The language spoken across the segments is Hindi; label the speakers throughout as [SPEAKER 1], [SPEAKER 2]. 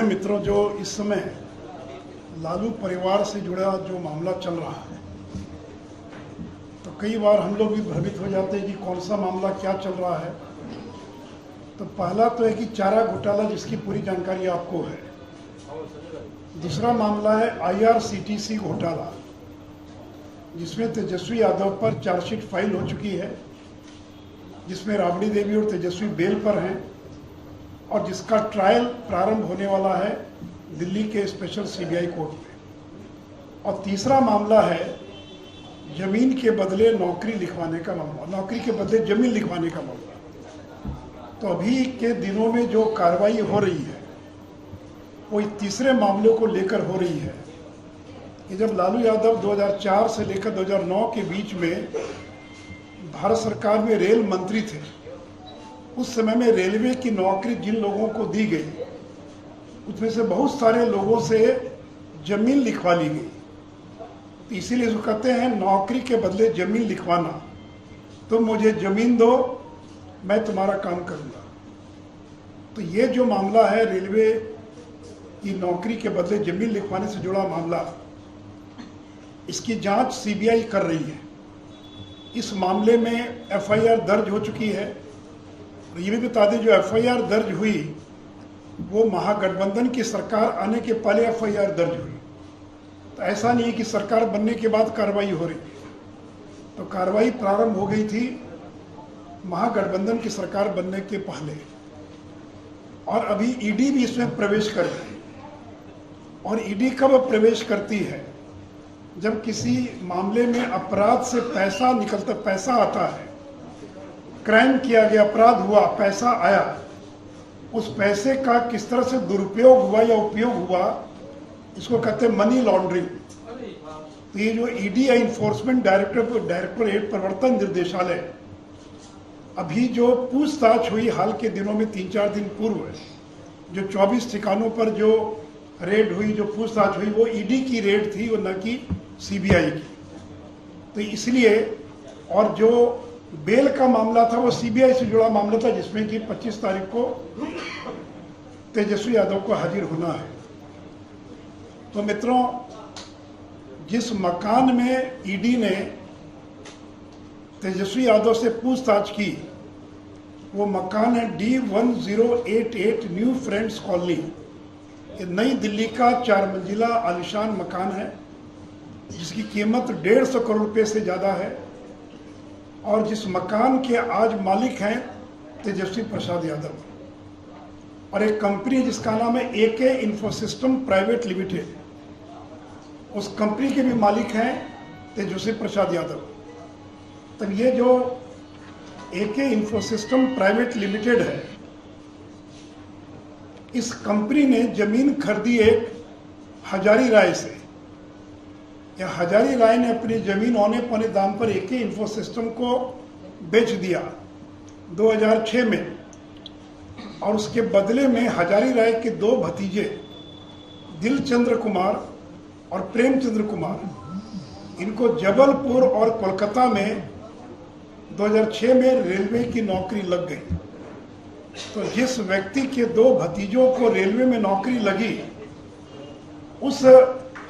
[SPEAKER 1] मित्रों, जो इस समय लालू परिवार से जुड़ा जो मामला चल रहा है, तो कई बार हम लोग भी भ्रमित हो जाते हैं कि कौन सा मामला क्या चल रहा है। तो पहला तो है कि चारा घोटाला, जिसकी पूरी जानकारी आपको है। दूसरा मामला है IRCTC घोटाला, जिसमें तेजस्वी यादव पर चार्जशीट फाइल हो चुकी है, जिसमें राबड़ी देवी और तेजस्वी बेल पर हैं और जिसका ट्रायल प्रारंभ होने वाला है दिल्ली के स्पेशल CBI कोर्ट में। और तीसरा मामला है जमीन के बदले नौकरी लिखवाने का मामला, नौकरी के बदले जमीन लिखवाने का मामला। तो अभी के दिनों में जो कार्रवाई हो रही है वो तीसरे मामले को लेकर हो रही है कि जब लालू यादव 2004 से लेकर 2009 के बीच में भारत सरकार में रेल मंत्री थे, उस समय में रेलवे की नौकरी जिन लोगों को दी गई, उसमें से बहुत सारे लोगों से जमीन लिखवा ली गई। तो इसीलिए इसको कहते हैं नौकरी के बदले जमीन लिखवाना। तुम मुझे जमीन दो, मैं तुम्हारा काम करूंगा। तो ये जो मामला है रेलवे की नौकरी के बदले जमीन लिखवाने से जुड़ा मामला, इसकी जांच CBI कर रही है। इस मामले में FIR दर्ज हो चुकी है। ये भी बता दें, जो FIR दर्ज हुई वो महागठबंधन की सरकार आने के पहले FIR दर्ज हुई। तो ऐसा नहीं है कि सरकार बनने के बाद कार्रवाई हो रही है। तो कार्रवाई प्रारंभ हो गई थी महागठबंधन की सरकार बनने के पहले, और अभी ED भी इसमें प्रवेश कर गई। और ED कब प्रवेश करती है? जब किसी मामले में अपराध से पैसा निकलता, पैसा आता है, क्राइम किया गया, अपराध हुआ, पैसा आया, उस पैसे का किस तरह से दुरुपयोग हुआ या उपयोग हुआ, इसको कहते हैं मनी लॉन्ड्रिंग। तो ये जो ED या इन्फोर्समेंट डायरेक्टोरेट प्रवर्तन निर्देशालय, अभी जो पूछताछ हुई हाल के दिनों में 3-4 दिन पूर्व, जो 24 ठिकानों पर जो रेड हुई, जो पूछताछ हुई, वो ED की रेड थी और न कि CBI की। तो इसलिए, और जो बेल का मामला था वो CBI से जुड़ा मामला था, जिसमें कि 25 तारीख को तेजस्वी यादव को हाजिर होना है। तो मित्रों, जिस मकान में ED ने तेजस्वी यादव से पूछताछ की, वो मकान है D1088 न्यू फ्रेंड्स कॉलोनी। ये नई दिल्ली का 4 मंजिला आलीशान मकान है, जिसकी कीमत 150 करोड़ रुपए से ज़्यादा है। और जिस मकान के आज मालिक हैं तेजस्वी प्रसाद यादव, और एक कंपनी जिसका नाम है AK इन्फोसिस्टम प्राइवेट लिमिटेड, उस कंपनी के भी मालिक हैं तेजस्वी प्रसाद यादव। तब ये जो AK इन्फोसिस्टम प्राइवेट लिमिटेड है, इस कंपनी ने जमीन खरीदी एक हजारी राय से। या हजारी राय ने अपनी जमीन औने पौने दाम पर AK इन्फोसिस्टम को बेच दिया 2006 में, और उसके बदले में हजारी राय के 2 भतीजे दिलचंद्र कुमार और प्रेमचंद्र कुमार, इनको जबलपुर और कोलकाता में 2006 में रेलवे की नौकरी लग गई। तो जिस व्यक्ति के 2 भतीजों को रेलवे में नौकरी लगी, उस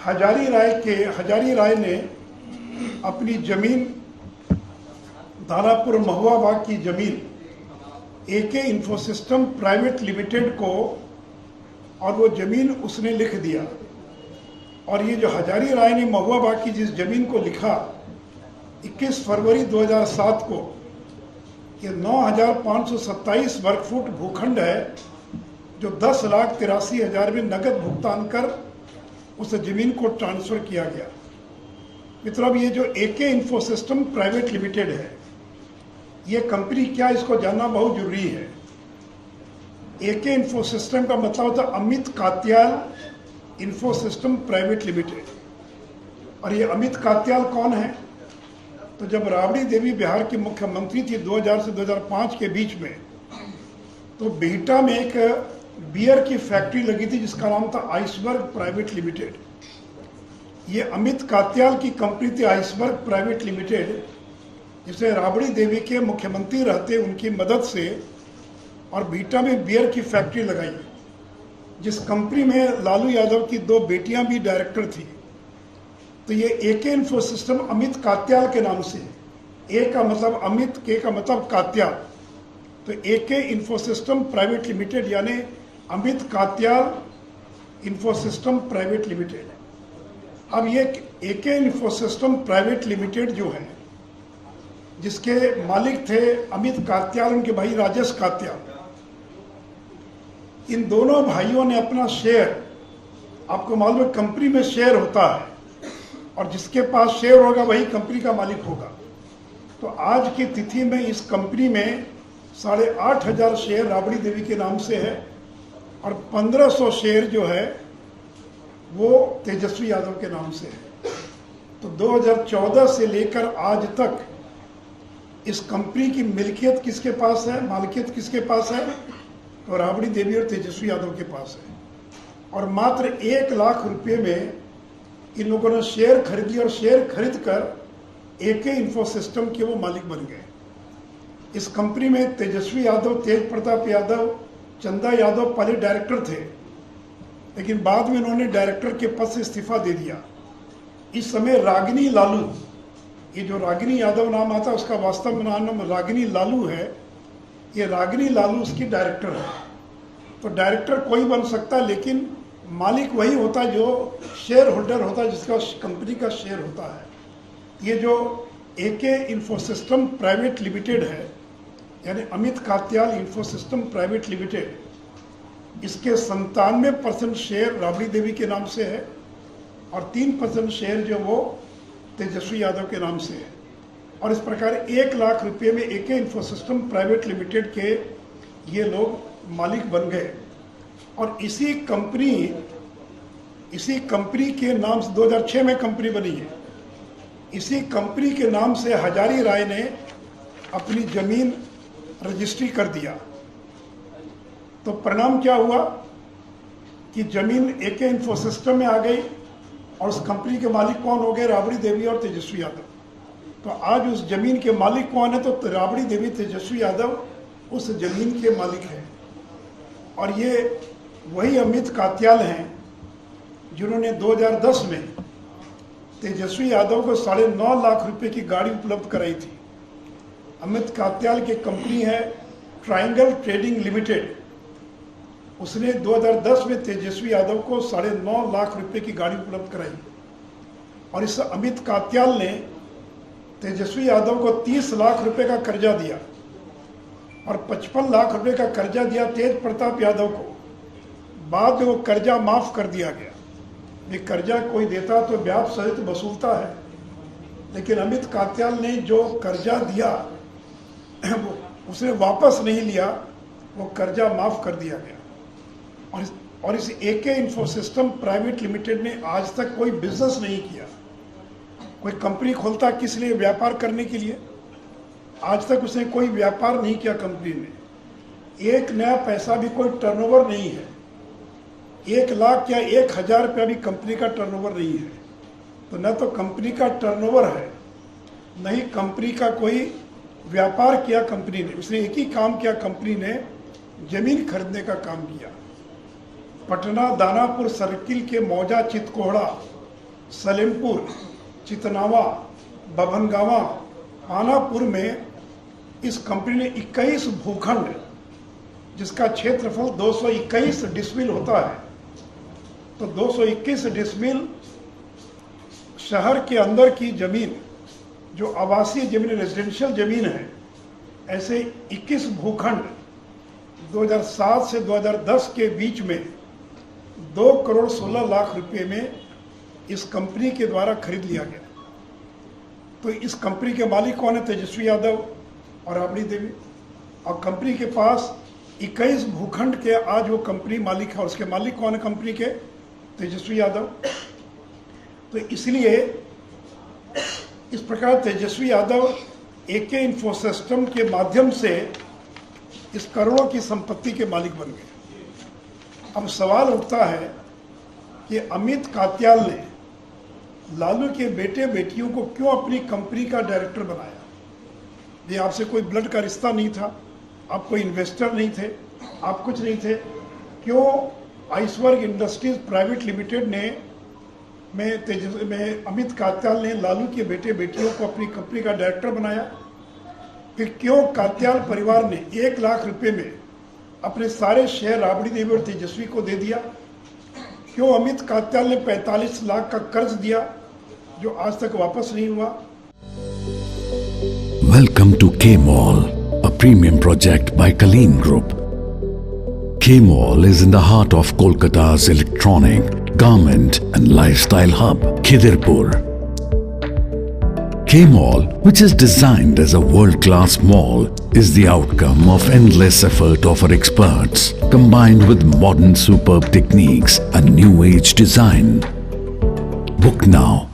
[SPEAKER 1] हजारी राय ने अपनी जमीन, दानापुर महुआ बाग की जमीन AK इन्फोसिस्टम प्राइवेट लिमिटेड को, और वो जमीन उसने लिख दिया। और ये जो हजारी राय ने महुआ बाग की जिस जमीन को लिखा 21 फरवरी 2007 को, ये 9,527 वर्ग फुट भूखंड है, जो 10,83,000 में नकद भुगतान कर उस जमीन को ट्रांसफर किया गया। मतलब ये जो AK इन्फोसिस्टम प्राइवेट लिमिटेड है, ये कंपनी क्या, इसको जानना बहुत जरूरी है। AK इन्फोसिस्टम का मतलब होता है Amit Katyal Infosystem private limited. और ये अमित कात्याल कौन है? तो जब राबड़ी देवी बिहार की मुख्यमंत्री थी 2000 से 2005 के बीच में, तो बिहटा में एक बियर की फैक्ट्री लगी थी जिसका नाम था आइसबर्ग प्राइवेट लिमिटेड। ये अमित कात्याल की कंपनी थी आइसबर्ग प्राइवेट लिमिटेड, जिसे राबड़ी देवी के मुख्यमंत्री रहते उनकी मदद से और बीटा में बियर की फैक्ट्री लगाई। जिस कंपनी में लालू यादव की 2 बेटियां भी डायरेक्टर थी, तो ये एके इन्फोसिस्टम अमित कात्याल के नाम से, ए का मतलब अमित, के का मतलब कात्याल, तो एके इन्फोसिस्टम प्राइवेट लिमिटेड यानी Amit Katyal Infosystem private limited. अब ये एके इन्फोसिस्टम प्राइवेट लिमिटेड जो है, जिसके मालिक थे अमित कात्याल, उनके भाई राजेश कात्याल, इन दोनों भाइयों ने अपना शेयर, आपको मालूम है कंपनी में शेयर होता है और जिसके पास शेयर होगा वही कंपनी का मालिक होगा। तो आज की तिथि में इस कंपनी में 8,500 शेयर राबड़ी देवी के नाम से है और 1,500 शेयर जो है वो तेजस्वी यादव के नाम से है। तो 2014 से लेकर आज तक इस कंपनी की मिल्कियत किसके पास है, मालिकियत किसके पास है, तो राबड़ी देवी और तेजस्वी यादव के पास है। और मात्र 1 लाख रुपए में इन लोगों ने शेयर खरीद लिए और शेयर खरीद कर एके इन्फोसिस्टम के वो मालिक बन गए। इस कंपनी में तेजस्वी यादव, तेज प्रताप यादव, चंदा यादव पहले डायरेक्टर थे, लेकिन बाद में उन्होंने डायरेक्टर के पद से इस्तीफा दे दिया। इस समय रागिनी लालू, ये जो रागिनी यादव नाम आता है उसका वास्तव में नाम रागिनी लालू है, ये रागिनी लालू उसकी डायरेक्टर है। तो डायरेक्टर कोई बन सकता है, लेकिन मालिक वही होता है जो शेयर होल्डर होता है, जिसका कंपनी का शेयर होता है। ये जो एके इन्फोसिस्टम प्राइवेट लिमिटेड है, यानी Amit Katyal Infosystem private limited, इसके 97% शेयर राबड़ी देवी के नाम से है और 3% शेयर जो वो तेजस्वी यादव के नाम से है। और इस प्रकार 1 लाख रुपए में एके इन्फोसिस्टम प्राइवेट लिमिटेड के ये लोग मालिक बन गए। और इसी कंपनी के नाम से 2006 में कंपनी बनी है। इसी कंपनी के नाम से हजारी राय ने अपनी जमीन रजिस्ट्री कर दिया। तो परिणाम क्या हुआ कि जमीन एके इन्फोसिस्टम में आ गई और उस कंपनी के मालिक कौन हो गए, राबड़ी देवी और तेजस्वी यादव। तो आज उस जमीन के मालिक कौन है, तो राबड़ी देवी, तेजस्वी यादव उस जमीन के मालिक हैं। और ये वही अमित कात्याल हैं जिन्होंने 2010 में तेजस्वी यादव को 9.5 लाख रुपए की गाड़ी उपलब्ध कराई थी। अमित कात्याल की कंपनी है ट्रायंगल ट्रेडिंग लिमिटेड, उसने 2010 में तेजस्वी यादव को 9.5 लाख रुपए की गाड़ी उपलब्ध कराई। और इस अमित कात्याल ने तेजस्वी यादव को 30 लाख रुपए का कर्जा दिया और 55 लाख रुपए का कर्जा दिया तेज प्रताप यादव को। बाद में वो कर्जा माफ कर दिया गया। ये कर्जा कोई देता तो ब्याज सहित वसूलता है, लेकिन अमित कात्याल ने जो कर्जा दिया उसने वापस नहीं लिया, वो कर्जा माफ कर दिया गया। और इस एके इन्फोसिस्टम प्राइवेट लिमिटेड ने आज तक कोई बिजनेस नहीं किया। कोई कंपनी खोलता किस लिए, व्यापार करने के लिए। आज तक उसने कोई व्यापार नहीं किया कंपनी ने। 1 नया पैसा भी कोई टर्नओवर नहीं है। 1 लाख या 1,000 रुपया भी कंपनी का टर्नओवर नहीं है। तो न तो कंपनी का टर्नओवर है, न ही कंपनी का कोई व्यापार किया कंपनी ने। उसने एक ही काम किया, कंपनी ने जमीन खरीदने का काम किया। पटना दानापुर सर्किल के मौजा, चितकोहड़ा, सलेमपुर, चितनावा, बभनगावा, पानापुर में इस कंपनी ने 21 भूखंड, जिसका क्षेत्रफल 221 डिसमिल होता है, तो 221 डिसमिल शहर के अंदर की जमीन, जो आवासीय जमीन, रेजिडेंशियल जमीन है, ऐसे 21 भूखंड 2007 से 2010 के बीच में 2 करोड़ 16 लाख रुपए में इस कंपनी के द्वारा खरीद लिया गया। तो इस कंपनी के मालिक कौन है, तेजस्वी यादव और राबड़ी देवी। और कंपनी के पास 21 भूखंड के आज वो कंपनी मालिक है, और उसके मालिक कौन है कंपनी के, तेजस्वी यादव। तो इसलिए इस प्रकार तेजस्वी यादव एके इन्फोसिस्टम के माध्यम से इस करोड़ों की संपत्ति के मालिक बन गए। अब सवाल उठता है कि अमित कात्याल ने लालू के बेटे बेटियों को क्यों अपनी कंपनी का डायरेक्टर बनाया। ये आपसे कोई ब्लड का रिश्ता नहीं था, आप कोई इन्वेस्टर नहीं थे, आप कुछ नहीं थे, क्यों आइसबर्ग इंडस्ट्रीज प्राइवेट लिमिटेड ने में अमित कात्याल ने लालू के बेटे बेटियों को अपनी कंपनी का डायरेक्टर बनाया? फिर क्यों कात्याल परिवार ने 1 लाख रुपए में अपने सारे शेयर राबड़ी देवी और तेजस्वी को दे दिया? क्यों अमित कात्याल ने 45 लाख का कर्ज दिया जो आज तक वापस नहीं हुआ?
[SPEAKER 2] Welcome to K-Mall, a premium project by Kaleen Group. K-Mall is in the heart of Kolkata's electronic, garment and lifestyle hub, Khidirpur. K-Mall, which is designed as a world-class mall, is the outcome of endless effort of our experts, combined with modern superb techniques and new age design. Book now